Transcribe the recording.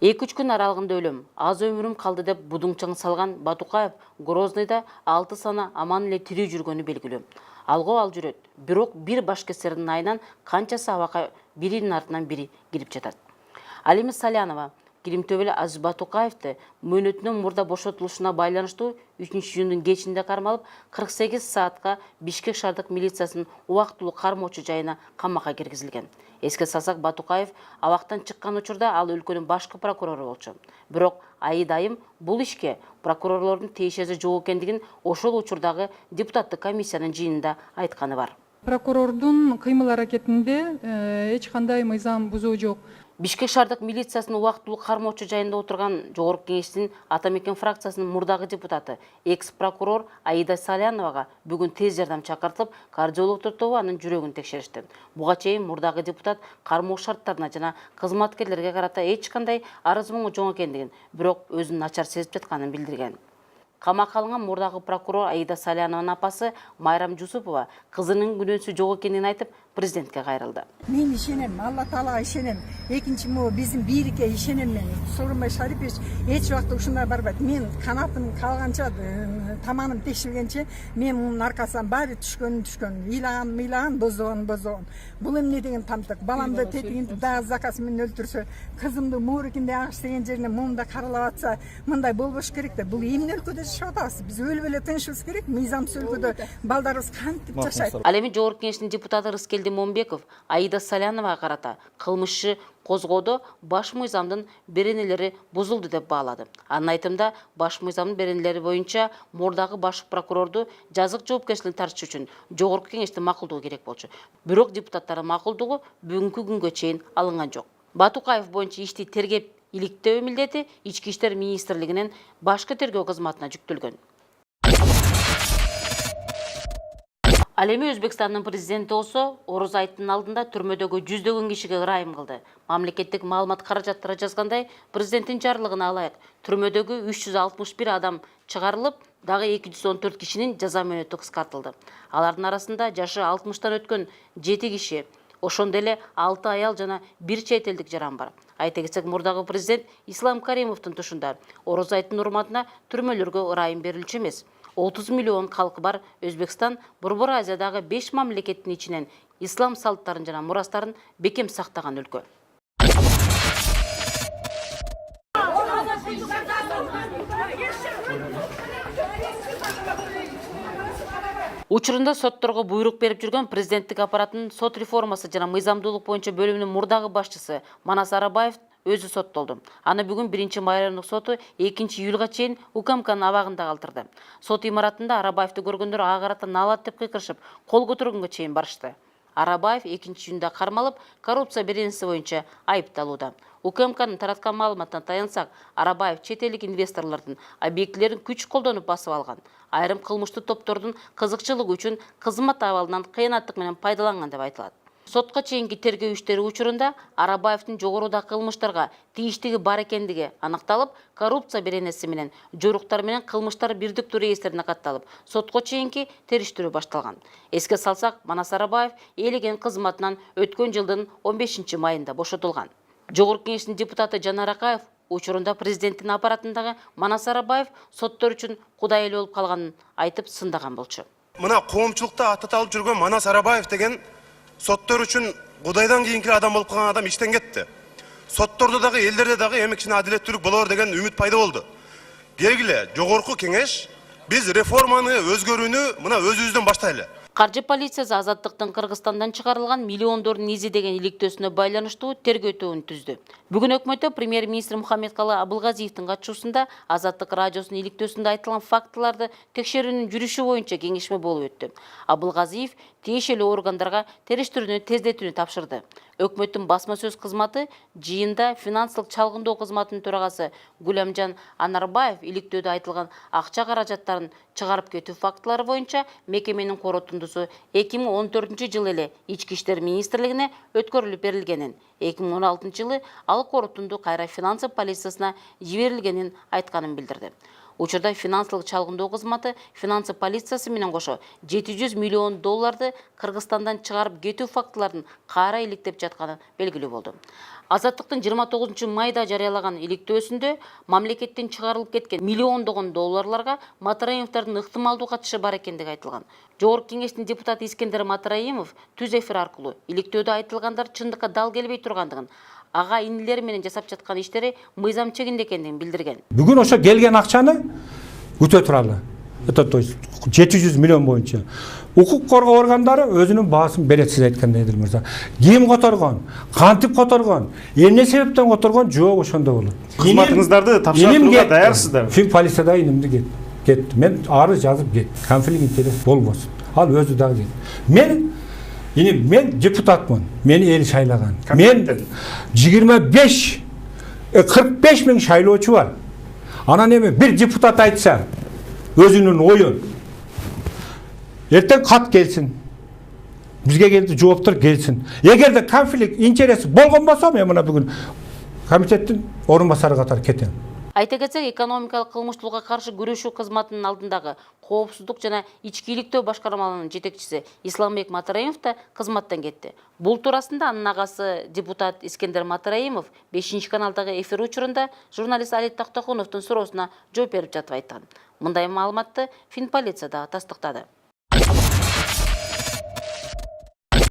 2-3 күн аралығында өлім, аз өмірім қалды деп будуңчаң салған Батукаев Грознойда 6 сана аман эле тирүү жүргөнү белгилүү. Алгы ал жүрөт, бирок бир башкесердин айынан канчасы абакка биринин артынан бири кирип жатат. Алима Салянова Киримтөбеле Азиз Батукаевди мөөнөтүнөн мурда бошотулушуна байланыштуу 3-июндун кечинде кармалып 48 саатка Бишкек шаардык милициясынын убактылуу кармоочу жайына камакка киргизилген. Эске салсак, Батукаев абактан чыккан учурда ал өлкөнүн башкы прокурору болчу. Бирок айдайым бул ишке прокурорлордун тиешеси жок экендигин ошол учурдагы депутаттык комиссиянын жыйынында айтканы бар. Прокурордун кыймыл аракетинде эч кандай мыйзам бузуу жок. Бишкек шаардык милициясынын убактылуу кармоочу жайында отурган Жогорку Кеңештин Атамекен фракциясынын мурдагы депутаты, экс-прокурор Аида Саляновага бүгүн тез жардам чакыртылып, кардиолог топтобу анын жүрөгүн текшеришти. Буга чейин мурдагы депутат кармоо шарттарына жана кызматкерлерге карата эч кандай арыз муңу жок экендигин, бирок өзүн начар сезип жатканын билдирген. Камакка алынган мурдагы прокурор Аида Салянованын апасы Майрам Жусупова кызынын күнөөсү жок экенин айтып, президентке кайрылды. Мен ишенем, Алла Таалага ишенем. Экинчи биздин бийликке ишенем мен. Сооронбай Шарипович эч убакта ушундай барбайт. Мен канатым калганча, таманым текшилгенче мен мунун аркасынан баары түшкөн. Ыйлаган, бозогон. Бул эмне деген тамтык. Баламды тепигинтип дагы заказ менен өлтүрсө, кызымды муурикинде агыш деген жерине муунда каралап атса, мындай болбош керек да. Бул эмне өлкөдө жашап атабыз? Биз өлүп эле тынышыбыз керек. Мыйзамсыз өлкөдө балдарыбыз кантип жашайт? Ал эми Жогорку Кеңештин депутаты Рыскелди Момбеков Аида Саляновага карата кылмышчы козгоодо баш мыйзамдын беренелери бузулду деп баалады. Анын айтымында баш мыйзамдын беренелери боюнча мурдагы баш прокурорду жазык жоопкерчиликке тартыш үчүн Жогорку Кеңештин макулдугу керек болчу. Бирок депутаттардын макулдугу бүгүнкү күнгө чейин алынган жок. Батукаев боюнча ишти тергеп иликтөө милдети Ички иштер министрлигинин башкы тергөө кызматына жүктөлгөн. Ал эми Өзбекстандын президенти болсо, Ороз айттын алдында түрмөдөгү жүздөгөн кишиге ырайым кылды. Мамлекеттик маалымат каражаттары жазгандай, президенттин жарлыгына алайык, түрмөдөгү 361 адам чыгарылып, дагы 214 кишинин жаза мөөнөтү кыскартылды. Алардын арасында жашы 60тан өткөн 7 киши, ошондой эле 6 аял жана 1 чет элдик жаран бар. Айта кетсек, мурдагы президент Ислам Каримовдун тушунда Ороз айттын урматына түрмөлөргө ырайым берилчү эмес. 30 миллион халкы бар Өзбекстан Борбор Азиядагы 5 мамлекеттин ичинен ислам салттарын жана мурастарын бекем сактаган өлкө. Учурунда сотторго буйрук берип жүргөн президенттик аппараттын сот реформасы жана мыйзамдуулук боюнча бөлүмүнүн мурдагы башчысы Манас Арабаев өзү соттолду. Аны бүгүн 1 райондук соту 2 июлга чейин УКМКнын абагында калтырды. Сот имаратында Арабаевди көргөндөр ага карата налат деп кыйкырышып, кол көтөргөнгө чейин барышты. Арабаев 2 июнда кармалып, коррупция беренеси боюнча айыпталууда. УКМКнын тараткан маалыматына таянсак, Арабаев чет элдик инвесторлордун объектилерин күч колдонуп басып алган. Айрым кылмыштуу топтордун кызыкчылыгы үчүн кызмат абалынан кыянаттык менен пайдаланган деп айтылат. Сотко чейинки тергөө иштери учурунда Арабаевдин жогоруда кылмыштарга тийиштиги бар экендиги аныкталып, коррупция беренеси менен жоруктар менен кылмыштар бирдиктүү реестрине катталып, сотко чейинки териштирүү башталган. Эске салсак, Манас Арабаев ээлеген кызматынан өткөн жылдын 15 майында бошотулган. Жогорку Кеңештин депутаты Жанар Акаев учурунда президенттин аппаратындагы Манас Арабаев соттор үчүн кудай эле болуп калганын айтып сындаган болчу. Мына коомчулукта аты алып жүргөн Манас Арабаев деген соттор үчүн кудайдан кийинки адам болуп калган адам иштен кетти. Соттордо дагы, элдерде дагы эми кичине адилеттүүлүк болор деген үмүт пайда болду. Келгиле, Жогорку Кеңеш биз реформаны өзгөрүүнү мына өзүбүздөн баштайлы. Каржы полициясы Азаттыктын Кыргызстандан чыгарылган миллиондордун изи деген иликтөөсүнө байланыштуу тергөө тобун түздү. Бүгүн өкмөттө премьер-министр Мухаммедкалы Абылгазиевдин катышуусунда Азаттык радиосунун иликтөөсүндө айтылган фактыларды текшерүүнүн жүрүшү боюнча кеңешме болуп өттү. Абылгазиев тиешелүү органдарга териштирүүнү тездетүүнү тапшырды. Өкмөттүн басма сөз кызматы жыйында финансылык чалгындоо кызматынын төрагасы Гүлөмжан Анарбаев иликтөөдө айтылган акча каражаттарын чыгарып кетүү фактылары боюнча мекеменин коротундусу 2014 жылы эле Ички иштер министрлигине өткөрүлүп берилгенин, 2016 жылы ал коротунду кайра финансы полициясына жиберилгенин айтканын билдирди. Учурда финансылык чалгындоо кызматы финансы полициясы менен кошо 700 миллион долларды Кыргызстандан чыгарып кетүү фактыларын кайра иликтеп жатканы белгилүү болду. Азаттыктын 29 майда жарыялаган иликтөөсүндө мамлекеттен чыгарылып кеткен миллиондогон долларларга Матраимовдордун ыктымалдуу катышы бар экендиги айтылган. Жогорку кеңештин депутаты Искендер Матраимов түз эфир аркылуу иликтөөдө айтылгандар чындыкка дал келбей тургандыгын, ага инилери менен жасап жаткан иштери мыйзам чегинде экендигин билдирген. Бүгүн ошо келген акчаны өтө туралы. Это то есть 700 миллион боюнча. Укук коргоо органдары өзүнүн баасын берет, сиз айткандай Эдил мырза. Ким которгон, кантип которгон, эмне себептен которгон жок ошондо болот. Кызматыңыздарды тапшырууга даярсыздар. Полицияда инимди кетти. Мен арыз жазып кеттим. Конфликт интерес болбосун. Ал өзү дагы кетти. Мен депутатмын. Мени эл шайлаган. Мен 45 миң шайлоочу бар. Анан эми бир депутат айтса, өзүнүн оюн, эртең кат келсин. Бизге келди жооптор келсин. Эгерде конфликт интереси болгон болсо, мен мына бүгүн комитеттин орун басары катары кетем. Айта кетсек, экономикалык кылмыштуулукка каршы күрөшүү кызматынын алдындагы коопсуздук жана ички иликтөө башкармаларынын жетекчиси Исламбек Матраимов да кызматтан кетти. Бул туурасында анын агасы депутат Искендер Матраимов 5-каналдагы эфир учурунда журналист Алит Тактакуновдун суроосуна жооп берип жатып айткан. Мындай маалыматты Финполиция да тастыктады.